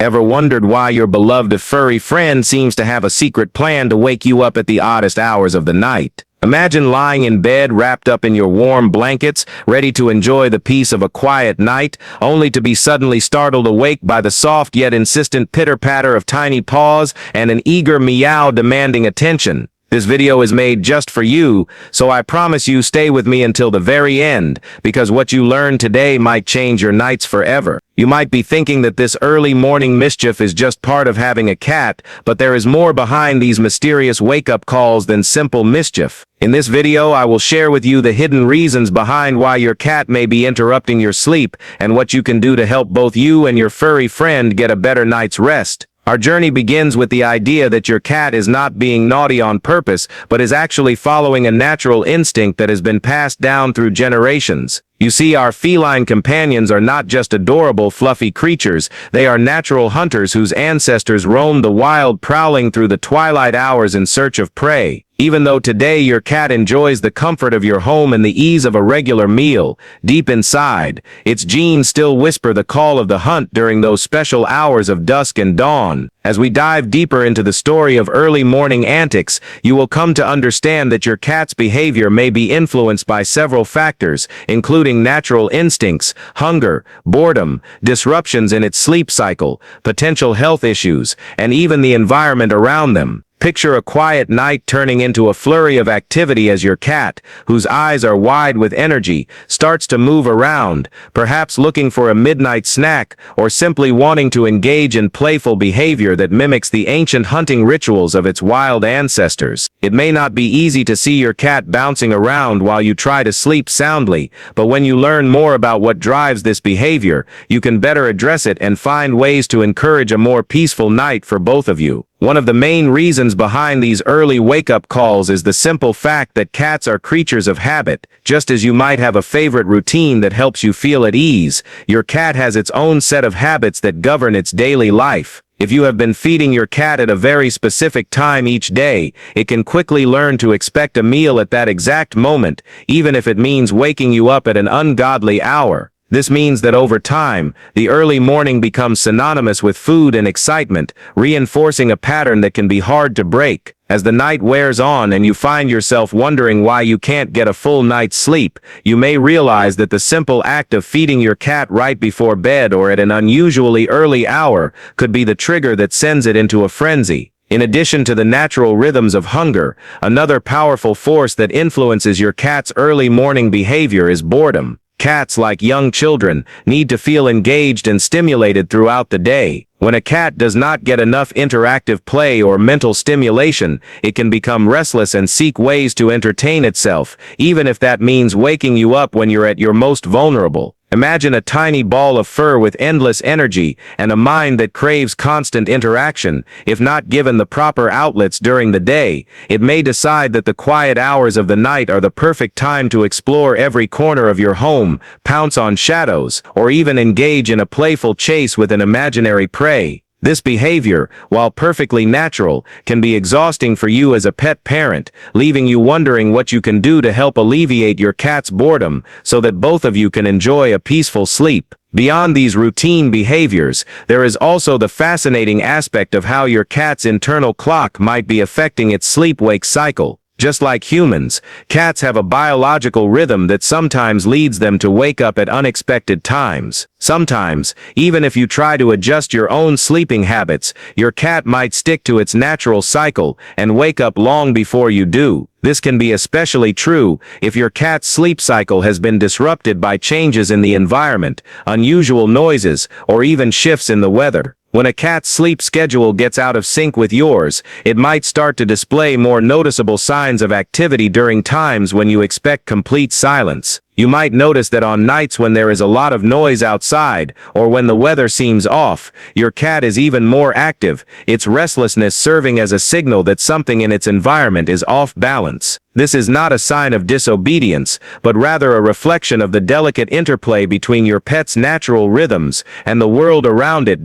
Ever wondered why your beloved furry friend seems to have a secret plan to wake you up at the oddest hours of the night? Imagine lying in bed wrapped up in your warm blankets, ready to enjoy the peace of a quiet night, only to be suddenly startled awake by the soft yet insistent pitter-patter of tiny paws and an eager meow demanding attention. This video is made just for you, so I promise you stay with me until the very end, because what you learn today might change your nights forever. You might be thinking that this early morning mischief is just part of having a cat, but there is more behind these mysterious wake-up calls than simple mischief. In this video, I will share with you the hidden reasons behind why your cat may be interrupting your sleep and what you can do to help both you and your furry friend get a better night's rest. Our journey begins with the idea that your cat is not being naughty on purpose, but is actually following a natural instinct that has been passed down through generations. You see, our feline companions are not just adorable, fluffy creatures. They are natural hunters whose ancestors roamed the wild, prowling through the twilight hours in search of prey. Even though today your cat enjoys the comfort of your home and the ease of a regular meal, deep inside, its genes still whisper the call of the hunt during those special hours of dusk and dawn. As we dive deeper into the story of early morning antics, you will come to understand that your cat's behavior may be influenced by several factors, including natural instincts, hunger, boredom, disruptions in its sleep cycle, potential health issues, and even the environment around them. Picture a quiet night turning into a flurry of activity as your cat, whose eyes are wide with energy, starts to move around, perhaps looking for a midnight snack or simply wanting to engage in playful behavior that mimics the ancient hunting rituals of its wild ancestors. It may not be easy to see your cat bouncing around while you try to sleep soundly, but when you learn more about what drives this behavior, you can better address it and find ways to encourage a more peaceful night for both of you. One of the main reasons behind these early wake-up calls is the simple fact that cats are creatures of habit. Just as you might have a favorite routine that helps you feel at ease, your cat has its own set of habits that govern its daily life. If you have been feeding your cat at a very specific time each day, it can quickly learn to expect a meal at that exact moment, even if it means waking you up at an ungodly hour. This means that over time, the early morning becomes synonymous with food and excitement, reinforcing a pattern that can be hard to break. As the night wears on and you find yourself wondering why you can't get a full night's sleep, you may realize that the simple act of feeding your cat right before bed or at an unusually early hour could be the trigger that sends it into a frenzy. In addition to the natural rhythms of hunger, another powerful force that influences your cat's early morning behavior is boredom. Cats, like young children, need to feel engaged and stimulated throughout the day. When a cat does not get enough interactive play or mental stimulation, it can become restless and seek ways to entertain itself, even if that means waking you up when you're at your most vulnerable. Imagine a tiny ball of fur with endless energy and a mind that craves constant interaction. If not given the proper outlets during the day, it may decide that the quiet hours of the night are the perfect time to explore every corner of your home, pounce on shadows, or even engage in a playful chase with an imaginary prey. This behavior, while perfectly natural, can be exhausting for you as a pet parent, leaving you wondering what you can do to help alleviate your cat's boredom so that both of you can enjoy a peaceful sleep. Beyond these routine behaviors, there is also the fascinating aspect of how your cat's internal clock might be affecting its sleep-wake cycle. Just like humans, cats have a biological rhythm that sometimes leads them to wake up at unexpected times. Sometimes, even if you try to adjust your own sleeping habits, your cat might stick to its natural cycle and wake up long before you do. This can be especially true if your cat's sleep cycle has been disrupted by changes in the environment, unusual noises, or even shifts in the weather. When a cat's sleep schedule gets out of sync with yours, it might start to display more noticeable signs of activity during times when you expect complete silence. You might notice that on nights when there is a lot of noise outside, or when the weather seems off, your cat is even more active, its restlessness serving as a signal that something in its environment is off balance. This is not a sign of disobedience, but rather a reflection of the delicate interplay between your pet's natural rhythms and the world around it.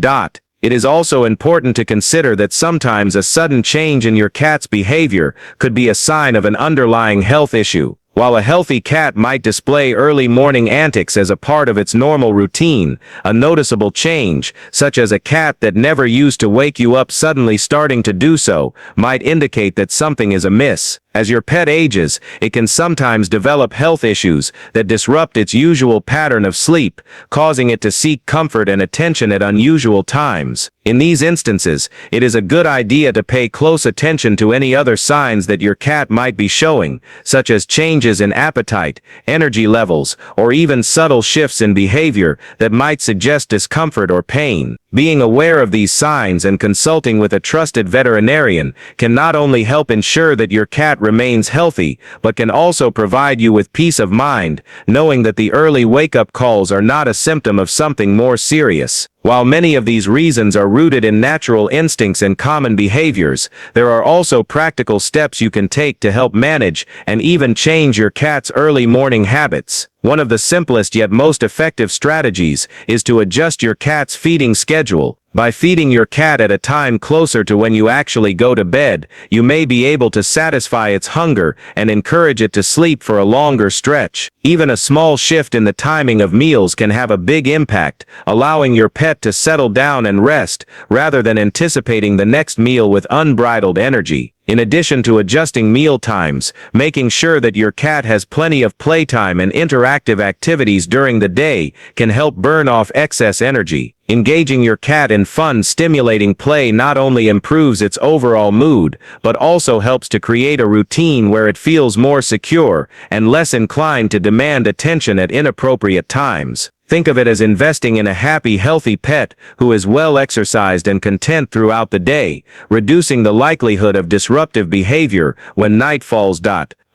It is also important to consider that sometimes a sudden change in your cat's behavior could be a sign of an underlying health issue. While a healthy cat might display early morning antics as a part of its normal routine, a noticeable change, such as a cat that never used to wake you up suddenly starting to do so, might indicate that something is amiss. As your pet ages, it can sometimes develop health issues that disrupt its usual pattern of sleep, causing it to seek comfort and attention at unusual times. In these instances, it is a good idea to pay close attention to any other signs that your cat might be showing, such as changes in appetite, energy levels, or even subtle shifts in behavior that might suggest discomfort or pain. Being aware of these signs and consulting with a trusted veterinarian can not only help ensure that your cat remains healthy, but can also provide you with peace of mind, knowing that the early wake-up calls are not a symptom of something more serious. While many of these reasons are rooted in natural instincts and common behaviors, there are also practical steps you can take to help manage and even change your cat's early morning habits. One of the simplest yet most effective strategies is to adjust your cat's feeding schedule. By feeding your cat at a time closer to when you actually go to bed, you may be able to satisfy its hunger and encourage it to sleep for a longer stretch. Even a small shift in the timing of meals can have a big impact, allowing your pet to settle down and rest, rather than anticipating the next meal with unbridled energy. In addition to adjusting meal times, making sure that your cat has plenty of playtime and interactive activities during the day can help burn off excess energy. Engaging your cat in fun, stimulating play not only improves its overall mood, but also helps to create a routine where it feels more secure and less inclined to demand attention at inappropriate times. Think of it as investing in a happy, healthy pet who is well exercised and content throughout the day, reducing the likelihood of disruptive behavior when night falls.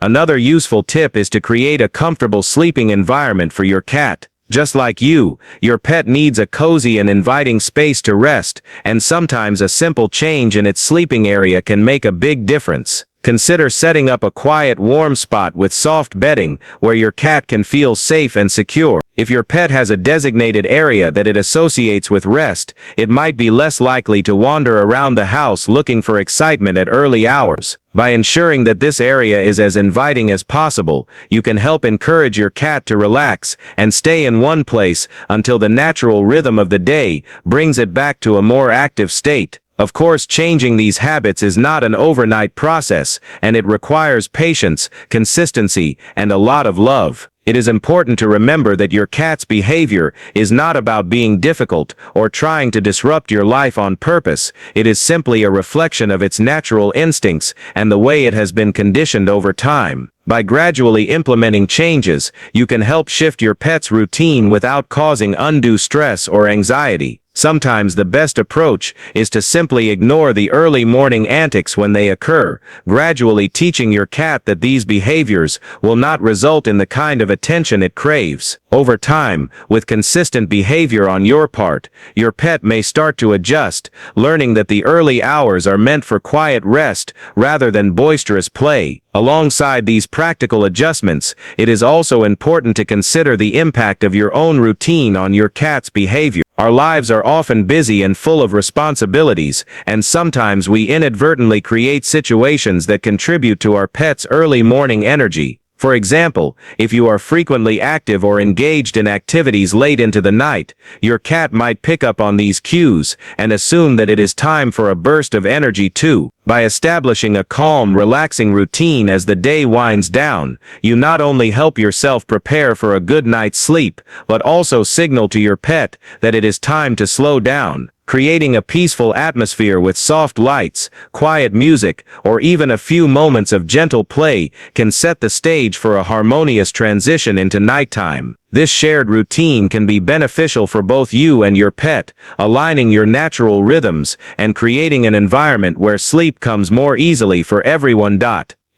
Another useful tip is to create a comfortable sleeping environment for your cat. Just like you, your pet needs a cozy and inviting space to rest, and sometimes a simple change in its sleeping area can make a big difference. Consider setting up a quiet, warm spot with soft bedding where your cat can feel safe and secure. If your pet has a designated area that it associates with rest, it might be less likely to wander around the house looking for excitement at early hours. By ensuring that this area is as inviting as possible, you can help encourage your cat to relax and stay in one place until the natural rhythm of the day brings it back to a more active state. Of course, changing these habits is not an overnight process, and it requires patience, consistency, and a lot of love. It is important to remember that your cat's behavior is not about being difficult or trying to disrupt your life on purpose. It is simply a reflection of its natural instincts and the way it has been conditioned over time. By gradually implementing changes, you can help shift your pet's routine without causing undue stress or anxiety. Sometimes the best approach is to simply ignore the early morning antics when they occur, gradually teaching your cat that these behaviors will not result in the kind of attention it craves. Over time, with consistent behavior on your part, your pet may start to adjust, learning that the early hours are meant for quiet rest rather than boisterous play. Alongside these practical adjustments, it is also important to consider the impact of your own routine on your cat's behavior. Our lives are often busy and full of responsibilities, and sometimes we inadvertently create situations that contribute to our pet's early morning energy. For example, if you are frequently active or engaged in activities late into the night, your cat might pick up on these cues and assume that it is time for a burst of energy too. By establishing a calm, relaxing routine as the day winds down, you not only help yourself prepare for a good night's sleep, but also signal to your pet that it is time to slow down. Creating a peaceful atmosphere with soft lights, quiet music, or even a few moments of gentle play can set the stage for a harmonious transition into nighttime. This shared routine can be beneficial for both you and your pet, aligning your natural rhythms and creating an environment where sleep comes more easily for everyone.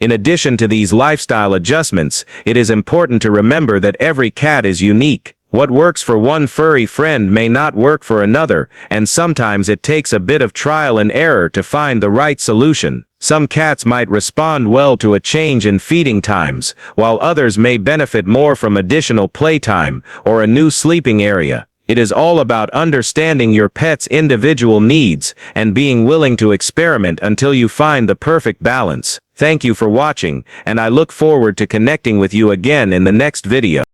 In addition to these lifestyle adjustments, it is important to remember that every cat is unique. What works for one furry friend may not work for another, and sometimes it takes a bit of trial and error to find the right solution. Some cats might respond well to a change in feeding times, while others may benefit more from additional playtime or a new sleeping area. It is all about understanding your pet's individual needs and being willing to experiment until you find the perfect balance. Thank you for watching, and I look forward to connecting with you again in the next video.